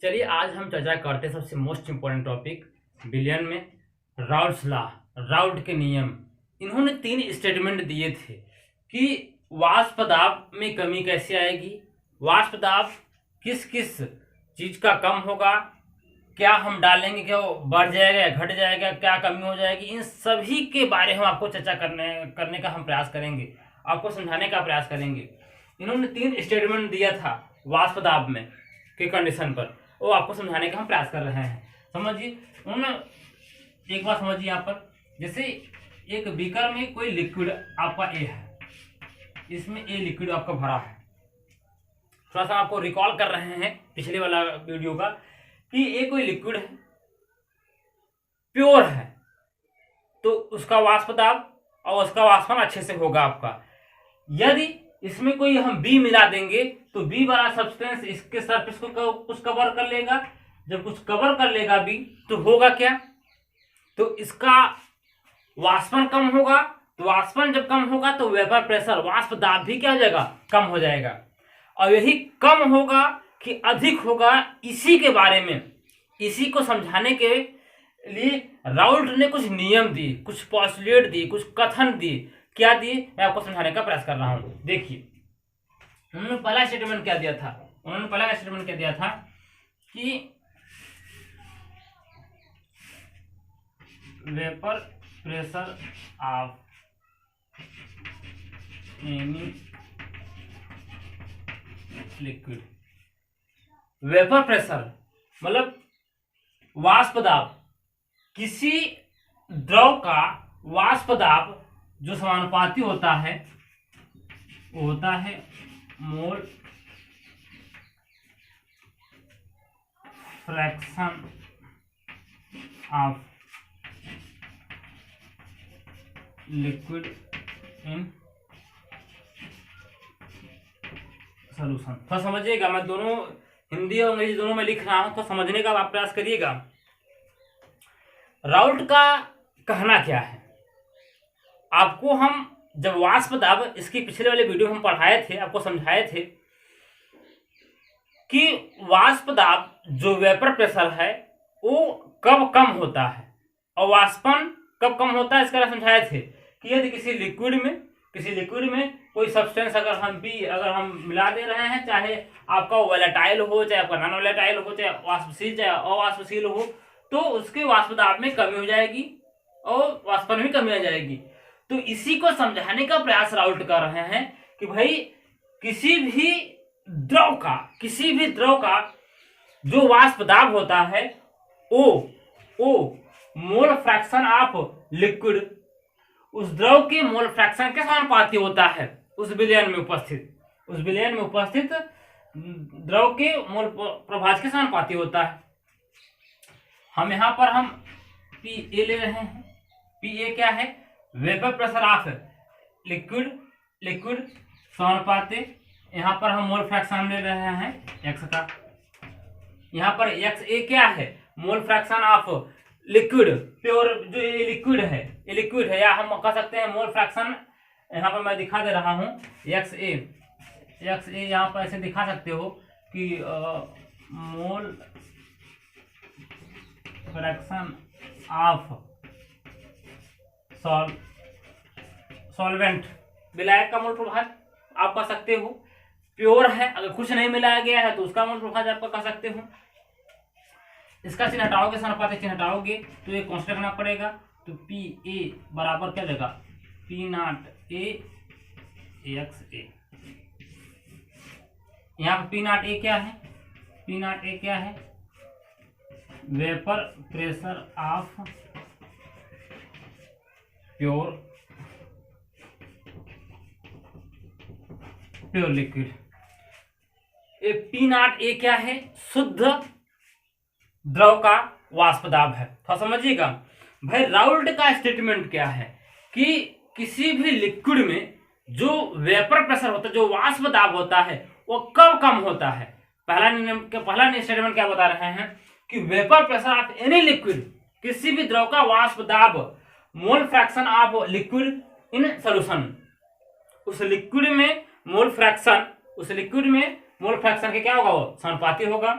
चलिए आज हम चर्चा करते हैं सबसे मोस्ट इम्पोर्टेंट टॉपिक विलियन में राउल्ट्स लॉ, राउल्ट के नियम। इन्होंने 3 स्टेटमेंट दिए थे कि वाष्प दाब में कमी कैसे आएगी, वाष्प दाब किस किस चीज का कम होगा, क्या हम डालेंगे क्या वो बढ़ जाएगा या घट जाएगा, क्या कमी हो जाएगी, इन सभी के बारे में आपको चर्चा करने का हम प्रयास करेंगे, आपको समझाने का प्रयास करेंगे। इन्होंने 3 स्टेटमेंट दिया था वाष्प दाब में के कंडीशन पर, वो आपको समझाने का हम प्रयास कर रहे हैं। समझिए उन्होंने एक बात समझिए यहाँ पर, जैसे एक बीकर में कोई लिक्विड आपका ए है, इसमें ए लिक्विड आपका भरा है। थोड़ा सा आपको रिकॉल कर रहे हैं पिछले वाला वीडियो का कि ये कोई लिक्विड है, प्योर है, तो उसका वाष्प दाब और उसका वाष्पन अच्छे से होगा आपका। यदि इसमें कोई हम बी मिला देंगे तो बी वाला सब्सटेंस इसके सरफेस को कुछ कवर कर लेगा। जब कुछ कवर कर लेगा बी तो होगा क्या, तो इसका वाष्पन कम होगा। तो वाष्पन जब कम होगा तो वेपर प्रेशर, वाष्प दाब भी क्या हो जाएगा, कम हो जाएगा। और यही कम होगा कि अधिक होगा, इसी के बारे में, इसी को समझाने के लिए राउल्ट ने कुछ नियम दिए, कुछ पॉस्टुलेट दिए, कुछ कथन दिए। क्या दिए मैं आपको समझाने का प्रयास कर रहा हूं। देखिए उन्होंने पहला स्टेटमेंट क्या दिया था, उन्होंने पहला स्टेटमेंट क्या दिया था कि vapour pressure of any liquid, vapour pressure मतलब वाष्प दाब, किसी द्रव का वाष्प दाब जो समानुपाती होता है वो होता है mole fraction of liquid in solution. थोड़ा समझिएगा, मैं दोनों हिंदी और अंग्रेजी दोनों में लिख रहा हूं, तो समझने का आप प्रयास करिएगा। राउल्ट का कहना क्या है, आपको हम जब वाष्प दाब, इसकी पिछले वाले वीडियो में हम पढ़ाए थे, आपको समझाए थे कि वाष्प दाब जो वेपर प्रेशर है वो कब कम होता है और वाष्पन कब कम होता है, इसका समझाए थे कि यदि किसी लिक्विड में कोई सब्सटेंस अगर हम मिला दे रहे हैं, चाहे आपका वोलेटाइल हो, चाहे आपका नॉन वोलेटाइल हो, चाहे वाष्पशील चाहे अवाष्पशील हो, तो उसके वाष्प दाब में कमी हो जाएगी और वाष्पन में कमी आ जाएगी। तो इसी को समझाने का प्रयास राउल्ट कर रहे हैं कि भाई किसी भी द्रव का जो वाष्प दाब होता है ओ मोल फ्रैक्शन ऑफ लिक्विड, उस द्रव के मोल फ्रैक्शन के समानुपाती होता है उस विलयन में उपस्थित द्रव के मोल प्रभाज के समानुपाती होता है। हम यहाँ पर हम पी ए ले रहे हैं। पी ए क्या है, वेपर प्रेशर ऑफ लिक्विड समानुपाती। यहाँ पर हम मोल फ्रैक्शन ले रहे हैं एक्स का। यहाँ पर एक्स ए क्या है, mole fraction of liquid, pure जो ये लिक्विड है, या हम कह सकते हैं मोल फ्रैक्शन। यहाँ पर मैं दिखा दे रहा हूँ एक्स ए यहाँ पर ऐसे दिखा सकते हो कि मोल फ्रैक्शन ऑफ सॉल्वेंट, विलायक का मोल प्रभाज आप कह सकते हो। प्योर है, अगर कुछ नहीं मिलाया गया है तो उसका मोल प्रभाज आप कह सकते हो। इसका चिन्ह हटाओगे, समानुपाती चिन्ह हटाओगे तो ये कांस्टेंट करना पड़ेगा। तो पी ए बराबर क्या देगा, पी नॉट ए एक्स ए। यहाँ पर पी नॉट ए क्या है, vapour pressure of pure liquid. ये पी नॉट ए क्या है, शुद्ध द्रव का वाष्प दाब है। थोड़ा समझिएगा भाई राउल्ट का स्टेटमेंट क्या है कि किसी भी लिक्विड में जो वेपर प्रेशर होता है, जो वाष्प दाब होता है, वो कब कम होता है। पहला स्टेटमेंट क्या बता रहे हैं कि vapour pressure of any liquid, किसी भी द्रव का वाष्प दाब, mole fraction of liquid in solution, उस लिक्विड में मोल फ्रैक्शन के क्या होगा, वो समानुपाती होगा।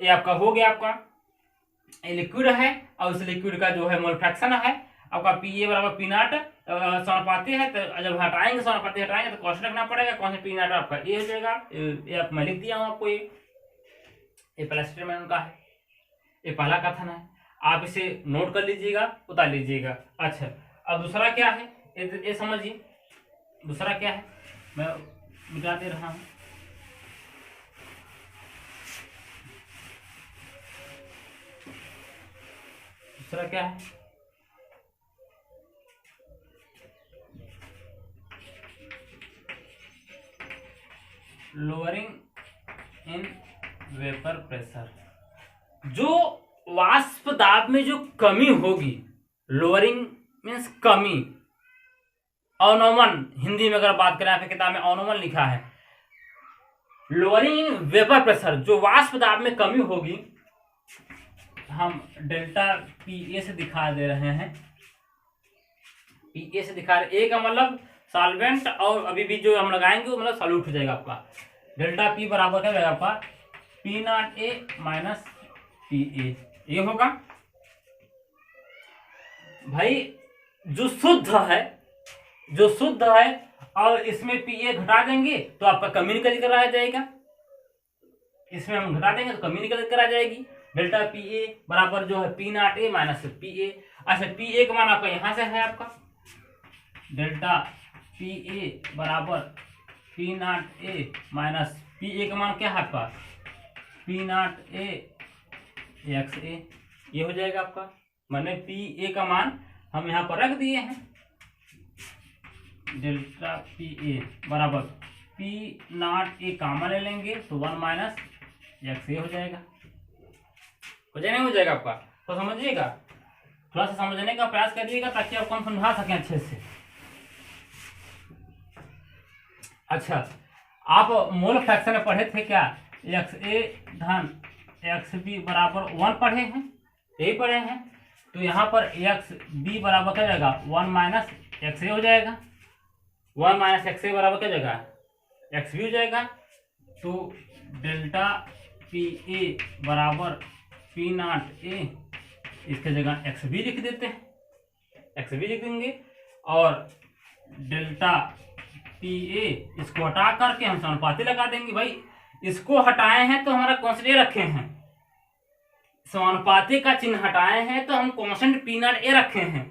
ये आपका हो गया, आपका ये लिक्विड है और उस लिक्विड का जो है मोल फ्रैक्शन है आपका पी ए बराबर पी नॉट समानुपाती है। तो जब हटाएंगे समानुपाती हटाएंगे तो कॉन्स्टेंट रखना पड़ेगा, कौन सा पी नॉट आपका ए हो जाएगा। ये आप मैं लिख दिया हूँ आपको, ये पहला स्टेटमेंट उनका है, ये पहला कथन है, आप इसे नोट कर लीजिएगा, उतार लीजिएगा। अच्छा, अब दूसरा क्या है ये समझिए, दूसरा क्या है मैं मिटा दे रहा हूँ। दूसरा क्या है, लोअरिंग इन वेपर प्रेशर। जो वाष्प दाब में जो कमी होगी, लोअरिंग मीन्स कमी, अवनमन हिंदी में अगर बात करें, आपकी किताब में अवनमन लिखा है। लोअरिंग इन वेपर प्रेशर, जो वाष्प दाब में कमी होगी, हम डेल्टा पी ए से दिखा दे रहे हैं, पी ए से दिखा रहे, ए का मतलब सॉल्वेंट और अभी भी जो हम लगाएंगे वो मतलब सॉल्यूट हो जाएगा आपका। डेल्टा पी बराबर क्या जाएगा आपका P not A minus P A, ये होगा भाई। जो शुद्ध है, जो शुद्ध है और इसमें पी ए घटा देंगे तो आपका कमी निकल कर आ जाएगा, इसमें हम घटा देंगे तो कमी निकल कर आ जाएगी। डेल्टा पी ए बराबर जो है P not A minus P A. अच्छा, पी ए का मान आपका यहां से है, आपका डेल्टा पी ए बराबर P not A minus P A का मान क्या है आपका पी नॉट ए एक्स ए, ये हो जाएगा आपका। मैंने पी ए का मान हम यहाँ पर रख दिए हैं, डेल्टा पी ए बराबर पी नॉट ए कामा ले लेंगे तो 1 माइनस एक्स ए हो जाएगा, हो जाएगा नहीं हो जाएगा आपका। तो समझिएगा, थोड़ा सा समझने का प्रयास करिएगा ताकि आपको हम समझा सकें अच्छे से। अच्छा, आप मोल फ्रैक्शन में पढ़े थे क्या, एक्स ए धन एक्स बी बराबर 1 पढ़े हैं, यही पढ़े हैं। तो यहाँ पर एक्स बी बराबर क्या जाएगा 1 माइनस एक्स ए हो जाएगा, 1 माइनस एक्स ए बराबर क्या जाएगा एक्स बी हो जाएगा। तो डेल्टा पी ए बराबर पी नॉट ए, इसके जगह एक्स बी लिख देते हैं, एक्स बी लिख देंगे। और डेल्टा पी ए इसको हटा करके हम समानुपाती लगा देंगे। भाई इसको हटाए हैं तो हमारा कॉन्स्टेंट रखे हैं, समानुपाती का चिन्ह हटाए हैं तो हम कॉन्स्टेंट पी नॉट ए रखे हैं।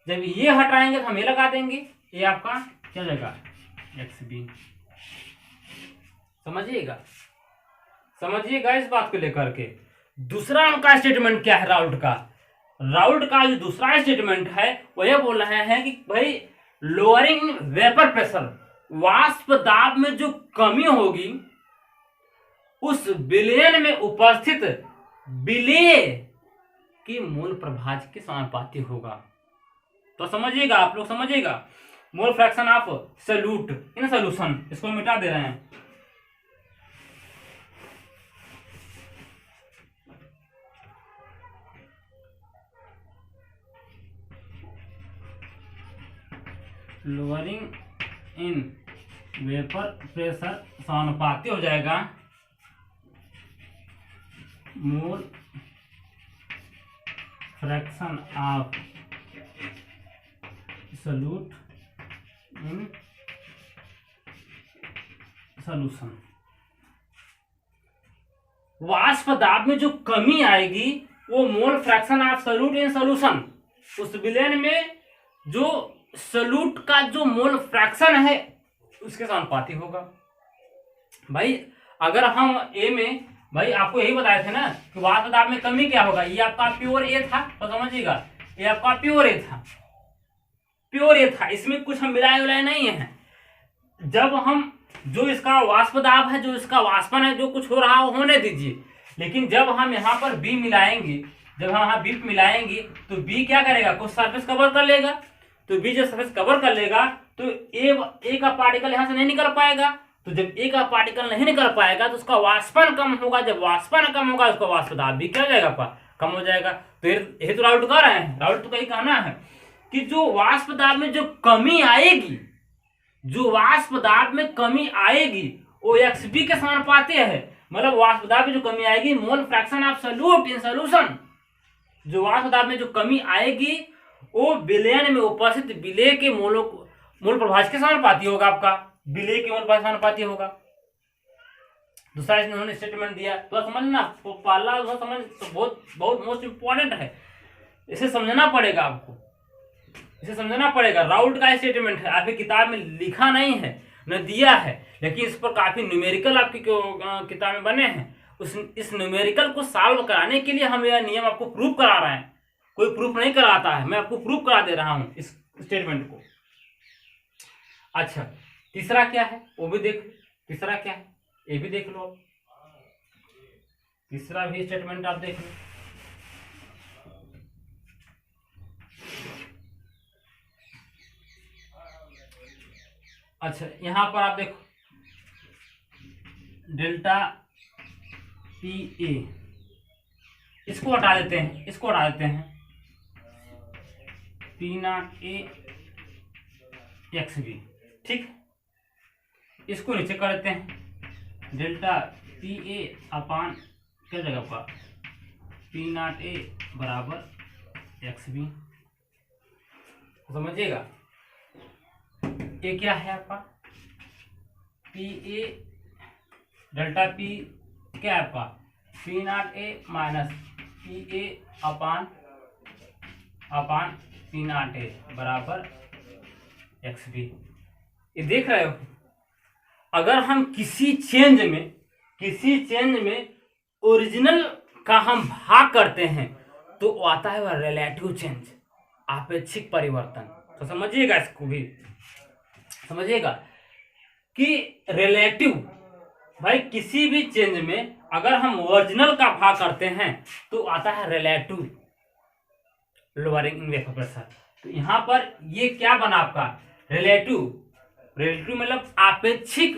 जब ये हटाएंगे तो हम ये लगा देंगे, ये आपका क्या जाएगा एक्स बी। समझिएगा, समझिएगा इस बात को लेकर के। दूसरा उनका स्टेटमेंट क्या है राउल्ट का, राउल्ट का जो दूसरा स्टेटमेंट है वो ये बोल रहे हैं कि भाई लोअरिंग वेपर प्रेशर, वाष्प दाब में जो कमी होगी उस विलयन में उपस्थित विलेय की मूल प्रभाज के समानुपाती होगा। तो समझिएगा, आप लोग समझिएगा, mole fraction of solute in solution, इसको मिटा दे रहे हैं। लोअरिंग इन वेपर प्रेशर समानुपाती हो जाएगा mole fraction of solute in solution. वाष्प दाब में जो कमी आएगी वो mole fraction of solute in solution, उस विलयन में जो सॉल्यूट का जो मोल फ्रैक्शन है उसके समानुपाती होगा। भाई अगर हम ए में, भाई आपको यही बताए थे ना कि वाष्प दाब में कमी क्या होगा, ये आपका प्योर ए था, तो समझिएगा ये आपका प्योर ए था, प्योर ए था, इसमें कुछ हम मिलाए उलाए नहीं है। जब हम जो इसका वाष्प दाब है, जो इसका वाष्पन है, जो कुछ हो रहा है वो होने दीजिए, लेकिन जब हम यहाँ पर बी मिलाएंगे, जब हम यहाँ बी मिलाएंगे तो बी क्या करेगा, कुछ सरफेस कवर कर लेगा। तो बी जब सरफेस कवर कर लेगा तो ए का पार्टिकल यहाँ से नहीं निकल पाएगा। तो जब ए का पार्टिकल नहीं निकल पाएगा तो उसका वाष्पन कम होगा, जब वाष्पन कम होगा उसका वाष्प दाब भी क्या हो जाएगा आपका कम हो जाएगा। तो ये तो राउल्ट कह रहे हैं, राउल्ट तो कहीं कहना है कि जो वाष्प दाब में जो कमी आएगी, जो वाष्प दाब में कमी आएगी वो एक्स बी के समानुपाती है। मतलब वाष्प दाब में जो कमी आएगी, mole fraction of solute in solution, जो वाष्प दाब में जो कमी आएगी वो विलयन में उपस्थित विलेय के मोल प्रभाज के समानुपाती होगा, आपका विलेय के मोल प्रभाज समानुपाती होगा। दूसरा इन्होंने स्टेटमेंट दिया, तो समझना, पहला समझ तो बहुत बहुत मोस्ट इंपॉर्टेंट है, इसे समझना पड़ेगा आपको, इसे समझना पड़ेगा। राउल्ट का स्टेटमेंट है, आपकी किताब में लिखा नहीं है, न दिया है, लेकिन इस पर काफी न्यूमेरिकल आपकी किताब में बने हैं। इस न्यूमेरिकल को सॉल्व कराने के लिए हम यह नियम आपको प्रूफ करा रहे हैं, कोई प्रूफ नहीं कराता है, मैं आपको प्रूफ करा दे रहा हूं इस स्टेटमेंट को। अच्छा, तीसरा क्या है वो भी देख, तीसरा क्या है ये भी देख लो, तीसरा भी स्टेटमेंट आप देख लो। अच्छा, यहां पर आप देखो डेल्टा पी ए, इसको हटा देते हैं, इसको हटा देते हैं, P not A X B, ठीक, इसको नीचे कर देते हैं, डेल्टा पी ए अपान क्या जगह का पी नॉट ए बराबर एक्स बी, समझिएगा। ये क्या है आपका पी ए, डेल्टा पी क्या है आपका P not A minus P A upon P not ए बराबर एक्स बी। ये देख रहे हो, अगर हम किसी चेंज में ओरिजिनल का हम भाग करते हैं तो आता है वह रिलेटिव चेंज, आपेक्षिक परिवर्तन। तो समझिएगा, इसको भी समझिएगा कि रिलेटिव, भाई किसी भी चेंज में अगर हम ओरिजिनल का भाग करते हैं तो आता है relative lowering in vapour pressure. तो यहां पर ये क्या बना आपका रिलेटिव, रिलेटिव मतलब आपेक्षिक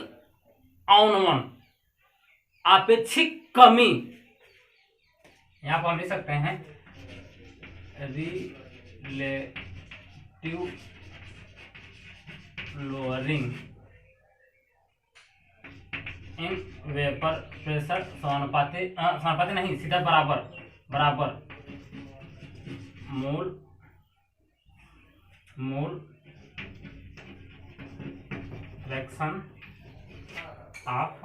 अवनमन, आपेक्षिक कमी। यहां पर हम लिख सकते हैं relative lowering in vapour pressure समानुपाती नहीं, सीधा बराबर मोल फ्रैक्शन ऑफ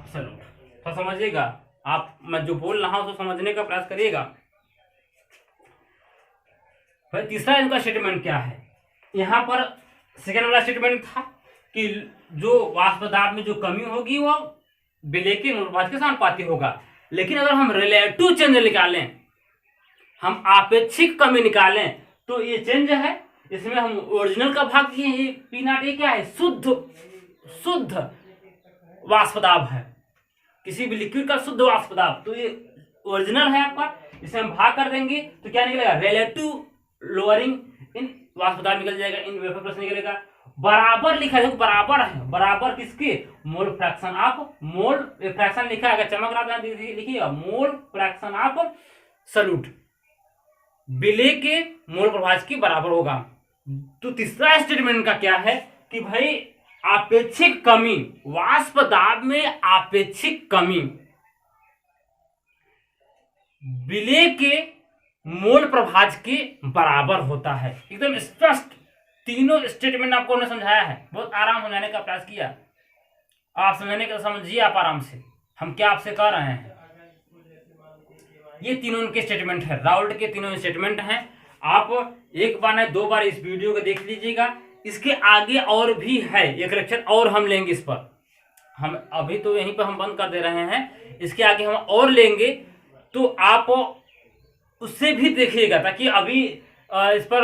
सॉल्यूट। तो समझिएगा आप, मैं जो बोल रहा हूं तो समझने का प्रयास करिएगा। भाई तीसरा इनका स्टेटमेंट क्या है, यहां पर सेकेंड वाला स्टेटमेंट था कि जो वाष्प दाब में जो कमी होगी वो विलेय के मोल प्रभाज के समानुपाती होगा। लेकिन अगर हम रिलेटिव चेंज निकालें, हम आपेक्षिक कमी निकालें, तो ये चेंज है, इसमें हम ओरिजिनल का भाग किए हैं, पी नॉट ए क्या है शुद्ध वाष्प दाब है, किसी भी लिक्विड का शुद्ध वाष्प दाब, तो ये ओरिजिनल है आपका, इसे हम भाग कर देंगे तो क्या निकलेगा रिलेटिव लोअरिंग इन वाष्प दाब निकल जाएगा, इन वेपर प्रेशर निकलेगा। बराबर लिखा है, बराबर है, बराबर किसके mole fraction of, mole fraction लिखा है, अगर चमक रहा लिखिएगा मोल फ्रैक्शन ऑफ सॉल्यूट विलेय के मोल प्रभाज के बराबर होगा। तो तीसरा स्टेटमेंट का क्या है कि भाई आपेक्षिक कमी, वाष्प दाब में आपेक्षिक कमी विलेय के मोल प्रभाज के बराबर होता है। एकदम स्पष्ट तीनों स्टेटमेंट आपको हमने समझाया है, बहुत आराम समझाने का प्रयास किया, आप समझने का समझिए आप आराम से, हम क्या आपसे कह रहे हैं। ये तीनों उनके स्टेटमेंट है, राउल्ट के तीनों स्टेटमेंट हैं। आप एक बार नहीं 2 बार इस वीडियो को देख लीजिएगा, इसके आगे और भी है, एक लेक्चर और हम लेंगे इस पर, हम अभी तो यहीं पर हम बंद कर दे रहे हैं, इसके आगे हम और लेंगे, तो आप उससे भी देखिएगा, ताकि अभी इस पर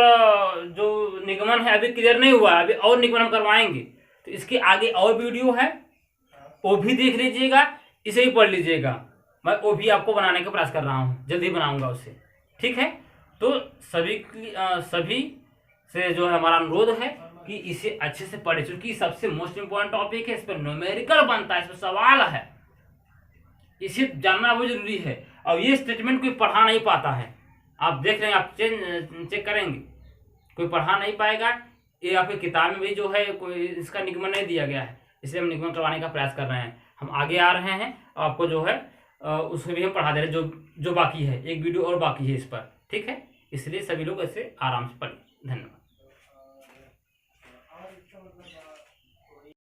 जो निगमन है अभी क्लियर नहीं हुआ, अभी और निगमन हम करवाएंगे, तो इसके आगे और वीडियो है, वो भी देख लीजिएगा, इसे भी पढ़ लीजिएगा। मैं वो भी आपको बनाने का प्रयास कर रहा हूँ, जल्दी बनाऊंगा उससे, ठीक है। तो सभी से जो है हमारा अनुरोध है कि इसे अच्छे से पढ़े, क्योंकि सबसे मोस्ट इंपॉर्टेंट टॉपिक है, इस पर न्यूमेरिकल बनता है, इस पर सवाल है, इसे जानना बहुत जरूरी है। और ये स्टेटमेंट कोई पढ़ा नहीं पाता है, आप देख रहे हैं, आप चेक करेंगे, कोई पढ़ा नहीं पाएगा, ये आपकी किताब में भी जो है कोई इसका निगमन नहीं दिया गया है, इसलिए हम निगमन करवाने का प्रयास कर रहे हैं। हम आगे आ रहे हैं, आपको जो है उसमें भी हम पढ़ा दे रहे हैं, जो बाकी है, एक वीडियो और बाकी है इस पर, ठीक है। इसलिए सभी लोग ऐसे आराम से पढ़ें। धन्यवाद।